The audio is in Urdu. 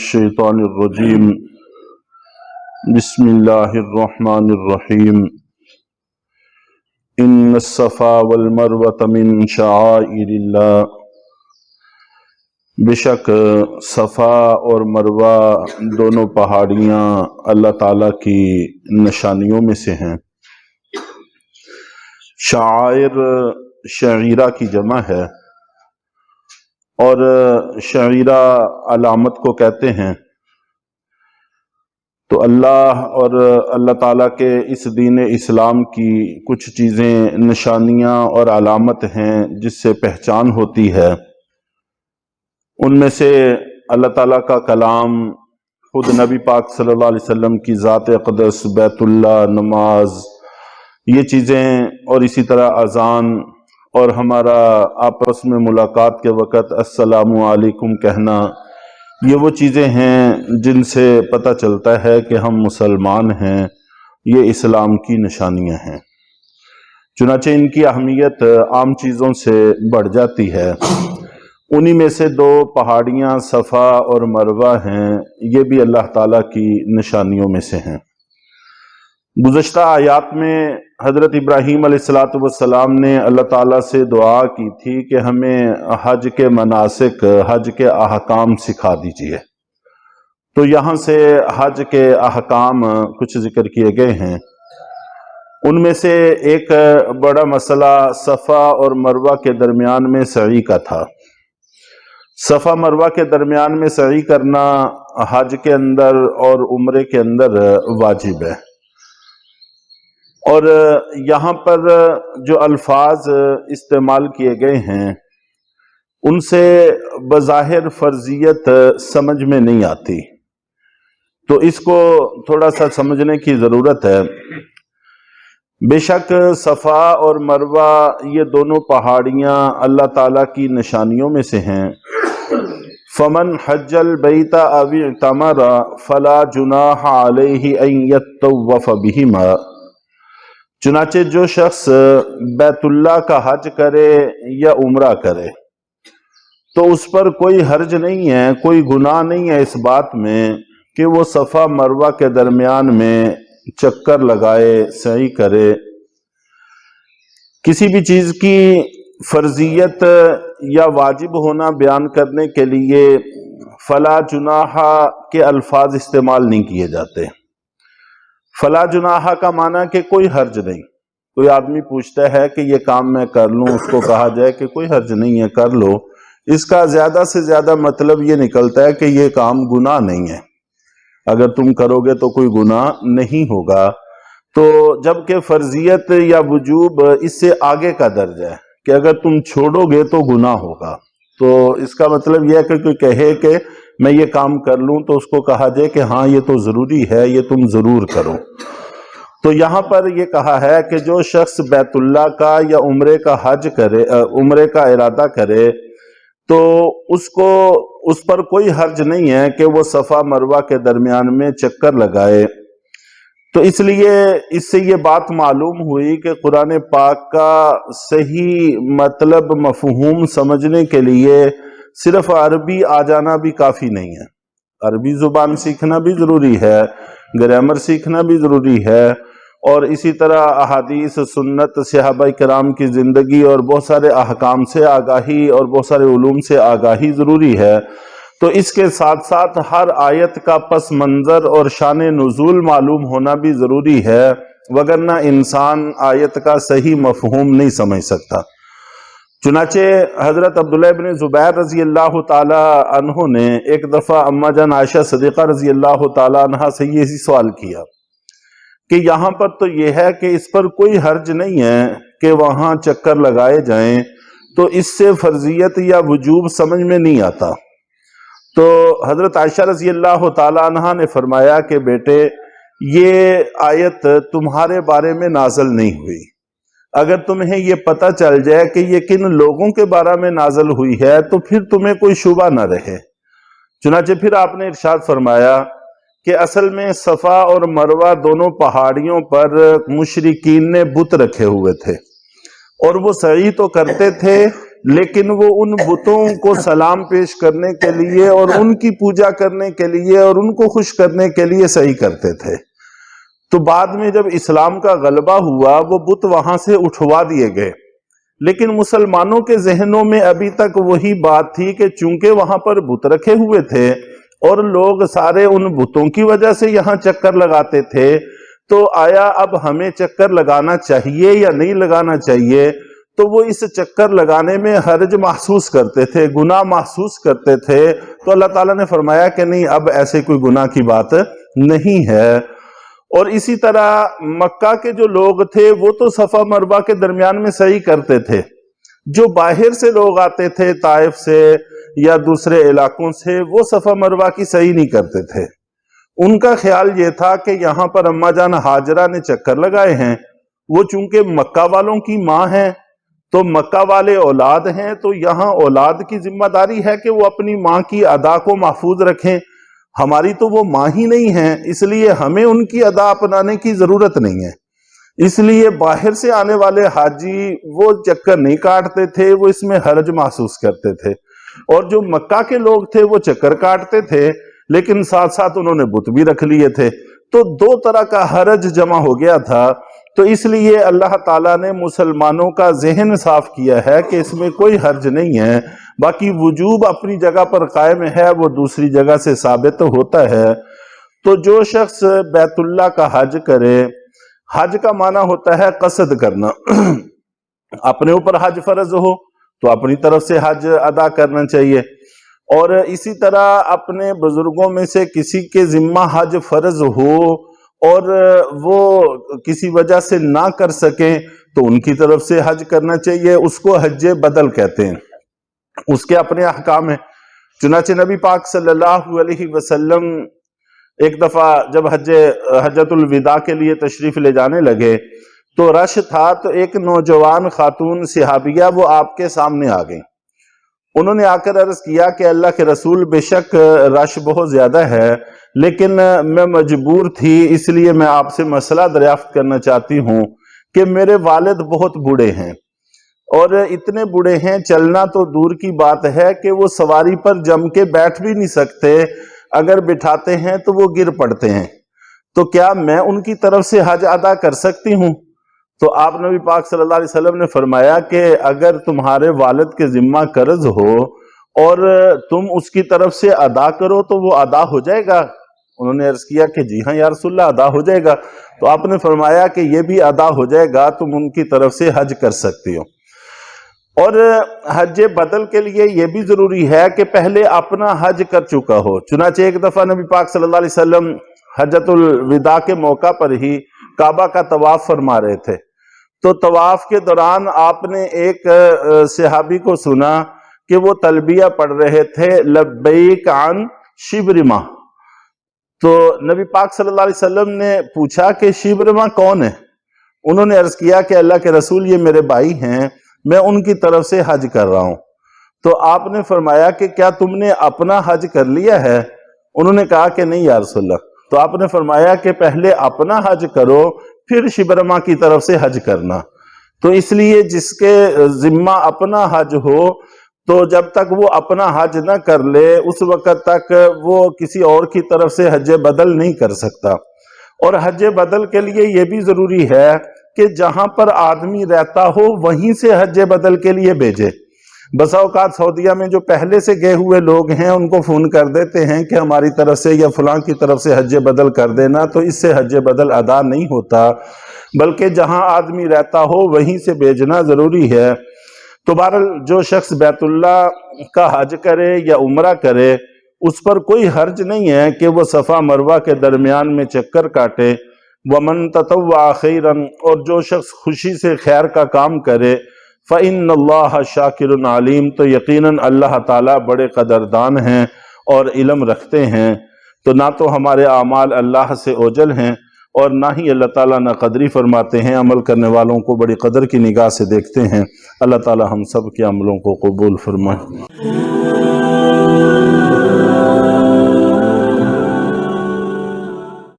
الشیطان الرجیم بسم اللہ الرحمن الرحیم ان الصفا والمروۃ من شعائر اللہ، بے شک صفا اور مروہ دونوں پہاڑیاں اللہ تعالیٰ کی نشانیوں میں سے ہیں۔ شعائر شعیرہ کی جمع ہے اور شعیرہ علامت کو کہتے ہیں۔ تو اللہ اور اللہ تعالیٰ کے اس دین اسلام کی کچھ چیزیں نشانیاں اور علامت ہیں جس سے پہچان ہوتی ہے۔ ان میں سے اللہ تعالیٰ کا کلام، خود نبی پاک صلی اللہ علیہ وسلم کی ذات اقدس، بیت اللہ، نماز، یہ چیزیں، اور اسی طرح اذان، اور ہمارا آپس میں ملاقات کے وقت السلام علیکم کہنا، یہ وہ چیزیں ہیں جن سے پتہ چلتا ہے کہ ہم مسلمان ہیں۔ یہ اسلام کی نشانیاں ہیں، چنانچہ ان کی اہمیت عام چیزوں سے بڑھ جاتی ہے۔ انہی میں سے دو پہاڑیاں صفا اور مروہ ہیں، یہ بھی اللہ تعالیٰ کی نشانیوں میں سے ہیں۔ گزشتہ آیات میں حضرت ابراہیم علیہ السلام نے اللہ تعالیٰ سے دعا کی تھی کہ ہمیں حج کے مناسک، حج کے احکام سکھا دیجیے۔ تو یہاں سے حج کے احکام کچھ ذکر کیے گئے ہیں۔ ان میں سے ایک بڑا مسئلہ صفا اور مروہ کے درمیان میں سعی کا تھا۔ صفا مروہ کے درمیان میں سعی کرنا حج کے اندر اور عمرے کے اندر واجب ہے۔ اور یہاں پر جو الفاظ استعمال کیے گئے ہیں ان سے بظاہر فرضیت سمجھ میں نہیں آتی، تو اس کو تھوڑا سا سمجھنے کی ضرورت ہے۔ بے شک صفا اور مروہ یہ دونوں پہاڑیاں اللہ تعالیٰ کی نشانیوں میں سے ہیں۔ فمن حج البیت او اعتمر فلا جناح علیہ ان یطوف بہما، چنانچہ جو شخص بیت اللہ کا حج کرے یا عمرہ کرے تو اس پر کوئی حرج نہیں ہے، کوئی گناہ نہیں ہے اس بات میں کہ وہ صفا مروہ کے درمیان میں چکر لگائے، سعی کرے۔ کسی بھی چیز کی فرضیت یا واجب ہونا بیان کرنے کے لیے فلا جناح کے الفاظ استعمال نہیں کیے جاتے۔ فلا جناح کا معنی کہ کوئی حرج نہیں۔ کوئی آدمی پوچھتا ہے کہ یہ کام میں کر لوں، اس کو کہا جائے کہ کوئی حرج نہیں ہے، کر لو۔ اس کا زیادہ سے زیادہ مطلب یہ نکلتا ہے کہ یہ کام گناہ نہیں ہے، اگر تم کرو گے تو کوئی گناہ نہیں ہوگا۔ تو جبکہ فرضیت یا وجوب اس سے آگے کا درجہ ہے کہ اگر تم چھوڑو گے تو گناہ ہوگا۔ تو اس کا مطلب یہ ہے کہ کوئی کہے کہ میں یہ کام کر لوں تو اس کو کہا جائے کہ ہاں یہ تو ضروری ہے، یہ تم ضرور کرو۔ تو یہاں پر یہ کہا ہے کہ جو شخص بیت اللہ کا یا عمرے کا حج کرے، عمرے کا ارادہ کرے، تو اس پر کوئی حرج نہیں ہے کہ وہ صفا مروہ کے درمیان میں چکر لگائے۔ تو اس لیے اس سے یہ بات معلوم ہوئی کہ قرآن پاک کا صحیح مطلب، مفہوم سمجھنے کے لیے صرف عربی آ جانا بھی کافی نہیں ہے۔ عربی زبان سیکھنا بھی ضروری ہے، گرامر سیکھنا بھی ضروری ہے، اور اسی طرح احادیث، سنت، صحابہ کرام کی زندگی اور بہت سارے احکام سے آگاہی اور بہت سارے علوم سے آگاہی ضروری ہے۔ تو اس کے ساتھ ساتھ ہر آیت کا پس منظر اور شان نزول معلوم ہونا بھی ضروری ہے، وگرنہ انسان آیت کا صحیح مفہوم نہیں سمجھ سکتا۔ چنانچہ حضرت عبداللہ بن زبیر رضی اللہ تعالی عنہ نے ایک دفعہ اما جان عائشہ صدیقہ رضی اللہ تعالی عنہ سے یہ سوال کیا کہ یہاں پر تو یہ ہے کہ اس پر کوئی حرج نہیں ہے کہ وہاں چکر لگائے جائیں، تو اس سے فرضیت یا وجوب سمجھ میں نہیں آتا۔ تو حضرت عائشہ رضی اللہ تعالی عنہ نے فرمایا کہ بیٹے، یہ آیت تمہارے بارے میں نازل نہیں ہوئی۔ اگر تمہیں یہ پتہ چل جائے کہ یہ کن لوگوں کے بارے میں نازل ہوئی ہے تو پھر تمہیں کوئی شبہ نہ رہے۔ چنانچہ پھر آپ نے ارشاد فرمایا کہ اصل میں صفا اور مروہ دونوں پہاڑیوں پر مشرکین نے بت رکھے ہوئے تھے، اور وہ سعی تو کرتے تھے لیکن وہ ان بتوں کو سلام پیش کرنے کے لیے اور ان کی پوجا کرنے کے لیے اور ان کو خوش کرنے کے لیے صحیح کرتے تھے۔ تو بعد میں جب اسلام کا غلبہ ہوا وہ بت وہاں سے اٹھوا دیے گئے، لیکن مسلمانوں کے ذہنوں میں ابھی تک وہی بات تھی کہ چونکہ وہاں پر بت رکھے ہوئے تھے اور لوگ سارے ان بتوں کی وجہ سے یہاں چکر لگاتے تھے، تو آیا اب ہمیں چکر لگانا چاہیے یا نہیں لگانا چاہیے؟ تو وہ اس چکر لگانے میں حرج محسوس کرتے تھے، گناہ محسوس کرتے تھے۔ تو اللہ تعالیٰ نے فرمایا کہ نہیں، اب ایسے کوئی گناہ کی بات نہیں ہے۔ اور اسی طرح مکہ کے جو لوگ تھے وہ تو صفا مروہ کے درمیان میں صحیح کرتے تھے، جو باہر سے لوگ آتے تھے طائف سے یا دوسرے علاقوں سے، وہ صفا مروہ کی صحیح نہیں کرتے تھے۔ ان کا خیال یہ تھا کہ یہاں پر اماں جان ہاجرہ نے چکر لگائے ہیں، وہ چونکہ مکہ والوں کی ماں ہیں تو مکہ والے اولاد ہیں، تو یہاں اولاد کی ذمہ داری ہے کہ وہ اپنی ماں کی ادا کو محفوظ رکھیں۔ ہماری تو وہ ماں ہی نہیں ہیں، اس لیے ہمیں ان کی ادا اپنانے کی ضرورت نہیں ہے۔ اس لیے باہر سے آنے والے حاجی وہ چکر نہیں کاٹتے تھے، وہ اس میں حرج محسوس کرتے تھے، اور جو مکہ کے لوگ تھے وہ چکر کاٹتے تھے لیکن ساتھ ساتھ انہوں نے بت بھی رکھ لیے تھے، تو دو طرح کا حرج جمع ہو گیا تھا۔ تو اس لیے اللہ تعالیٰ نے مسلمانوں کا ذہن صاف کیا ہے کہ اس میں کوئی حرج نہیں ہے، باقی وجوب اپنی جگہ پر قائم ہے، وہ دوسری جگہ سے ثابت ہوتا ہے۔ تو جو شخص بیت اللہ کا حج کرے، حج کا معنی ہوتا ہے قصد کرنا، اپنے اوپر حج فرض ہو تو اپنی طرف سے حج ادا کرنا چاہیے، اور اسی طرح اپنے بزرگوں میں سے کسی کے ذمہ حج فرض ہو اور وہ کسی وجہ سے نہ کر سکیں تو ان کی طرف سے حج کرنا چاہیے، اس کو حج بدل کہتے ہیں، اس کے اپنے احکام ہیں۔ چنانچہ نبی پاک صلی اللہ علیہ وسلم ایک دفعہ جب حجۃ الوداع کے لیے تشریف لے جانے لگے تو رش تھا، تو ایک نوجوان خاتون صحابیہ وہ آپ کے سامنے آ گئی۔ انہوں نے آ کر عرض کیا کہ اللہ کے رسول، بے شک رش بہت زیادہ ہے لیکن میں مجبور تھی، اس لیے میں آپ سے مسئلہ دریافت کرنا چاہتی ہوں کہ میرے والد بہت بوڑھے ہیں، اور اتنے بوڑھے ہیں چلنا تو دور کی بات ہے کہ وہ سواری پر جم کے بیٹھ بھی نہیں سکتے، اگر بٹھاتے ہیں تو وہ گر پڑتے ہیں، تو کیا میں ان کی طرف سے حج ادا کر سکتی ہوں؟ تو آپ نبی پاک صلی اللہ علیہ وسلم نے فرمایا کہ اگر تمہارے والد کے ذمہ قرض ہو اور تم اس کی طرف سے ادا کرو تو وہ ادا ہو جائے گا؟ انہوں نے عرض کیا کہ جی ہاں یا رسول اللہ، ادا ہو جائے گا۔ تو آپ نے فرمایا کہ یہ بھی ادا ہو جائے گا، تم ان کی طرف سے حج کر سکتی ہو۔ اور حج بدل کے لیے یہ بھی ضروری ہے کہ پہلے اپنا حج کر چکا ہو۔ چنانچہ ایک دفعہ نبی پاک صلی اللہ علیہ وسلم حجۃ الوداع کے موقع پر ہی کعبہ کا طواف فرما رہے تھے، تو طواف کے دوران آپ نے ایک صحابی کو سنا کہ وہ تلبیہ پڑھ رہے تھے، لبیک عن شبرمہ۔ تو نبی پاک صلی اللہ علیہ وسلم نے پوچھا کہ شبرمہ کون ہے؟ انہوں نے عرض کیا کہ اللہ کے رسول، یہ میرے بھائی ہیں، میں ان کی طرف سے حج کر رہا ہوں۔ تو آپ نے فرمایا کہ کیا تم نے اپنا حج کر لیا ہے؟ انہوں نے کہا کہ نہیں یا رسول اللہ۔ تو آپ نے فرمایا کہ پہلے اپنا حج کرو پھر شبرمہ کی طرف سے حج کرنا۔ تو اس لیے جس کے ذمہ اپنا حج ہو تو جب تک وہ اپنا حج نہ کر لے اس وقت تک وہ کسی اور کی طرف سے حج بدل نہیں کر سکتا۔ اور حج بدل کے لیے یہ بھی ضروری ہے کہ جہاں پر آدمی رہتا ہو وہیں سے حج بدل کے لیے بھیجے۔ بسا اوقات سعودیہ میں جو پہلے سے گئے ہوئے لوگ ہیں ان کو فون کر دیتے ہیں کہ ہماری طرف سے یا فلاں کی طرف سے حج بدل کر دینا، تو اس سے حج بدل ادا نہیں ہوتا، بلکہ جہاں آدمی رہتا ہو وہیں سے بھیجنا ضروری ہے۔ تو بہرحال جو شخص بیت اللہ کا حج کرے یا عمرہ کرے اس پر کوئی حرج نہیں ہے کہ وہ صفا مروہ کے درمیان میں چکر کاٹے۔ وَمَن تَطَوَّعَ خَيْرًا، اور جو شخص خوشی سے خیر کا کام کرے، فَإِنَّ اللَّهَ شَاكِرٌ عَلِيمٌ، تو یقیناً اللہ تعالیٰ بڑے قدردان ہیں اور علم رکھتے ہیں۔ تو نہ تو ہمارے اعمال اللہ سے اوجل ہیں اور نہ ہی اللہ تعالیٰ نہ قدری فرماتے ہیں، عمل کرنے والوں کو بڑی قدر کی نگاہ سے دیکھتے ہیں۔ اللہ تعالیٰ ہم سب کے عملوں کو قبول فرمائے۔